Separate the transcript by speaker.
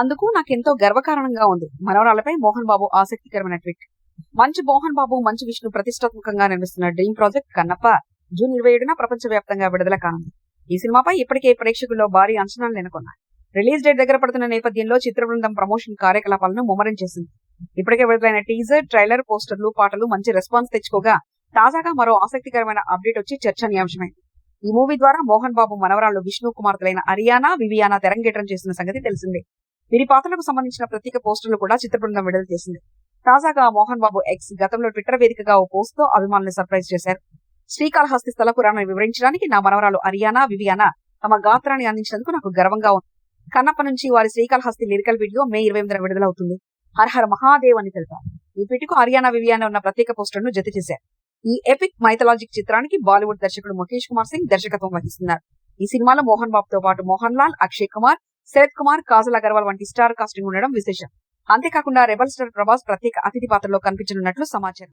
Speaker 1: అందుకు నాకెంతో గర్వకారణంగా ఉంది. మనవరాలపై మోహన్ బాబు ఆసక్తికరమైన ట్వీట్. మంచు మోహన్ బాబు, మంచు విష్ణు ప్రతిష్టాత్మకంగా నిర్మిస్తున్న డ్రీమ్ ప్రాజెక్ట్ కన్నప్ప జూన్ 27న ప్రపంచవ్యాప్తంగా విడుదల కానుంది. ఈ సినిమాపై ఇప్పటికే ప్రేక్షకుల్లో భారీ అంచనాలు నెలకొన్నాయి. రిలీజ్ డేట్ దగ్గర పడుతున్న నేపథ్యంలో చిత్ర బృందం ప్రమోషన్ కార్యకలాపాలను ముమ్మరం చేసింది. ఇప్పటికే విడుదలైన టీజర్, ట్రైలర్, పోస్టర్లు, పాటలు మంచి రెస్పాన్స్ తెచ్చుకోగా తాజాగా మరో ఆసక్తికరమైన అప్డేట్ వచ్చి చర్చనీయాంశమైంది. ఈ మూవీ ద్వారా మోహన్ బాబు మనవరాళ్లు విష్ణు కుమార్తెలైన అరియానా, వివియానా తెరంగేట్రం చేసిన సంగతి తెలిసిందే. వీరి పాత్రలకు సంబంధించిన ప్రత్యేక పోస్టర్లు కూడా చిత్ర బృందం విడుదల చేసింది. తాజాగా మోహన్ బాబు ఎక్స్ గతంలో ట్విట్టర్ వేదికగా ఓ పోస్ట్ తో అభిమానులను సర్ప్రైజ్ చేశారు. శ్రీకాళహస్తి స్థల పురాణాన్ని వివరించడానికి నా మనవరాలు అరియానా, వివియానా తమ గాత్రాన్ని అందించినందుకు నాకు గర్వంగా ఉంది. కన్నప్ప నుంచి వారి శ్రీకాళహస్తి లిరికల్ వీడియో మే 28న విడుదలవుతుంది. హరహర మహాదేవ్ అని తెలిపారు. ఈ ట్వీట్కు అరియానా, వివియానా ఉన్న ప్రత్యేక పోస్టర్ ను జత చేశారు. ఈ ఎపిక్ మైథలాజిక్ చిత్రానికి బాలీవుడ్ దర్శకుడు ముఖేష్ కుమార్ సింగ్ దర్శకత్వం వహిస్తున్నారు. ఈ సినిమాలో మోహన్ బాబుతో పాటు మోహన్ లాల్, అక్షయ్ కుమార్, శరత్ కుమార్, కాజల్ అగర్వాల్ వంటి స్టార్ కాస్టింగ్ ఉండడం విశేషం. అంతేకాకుండా రెబల్ స్టార్ ప్రభాస్ ప్రత్యేక అతిథి పాత్రలో కనిపించనున్నట్లు సమాచారం.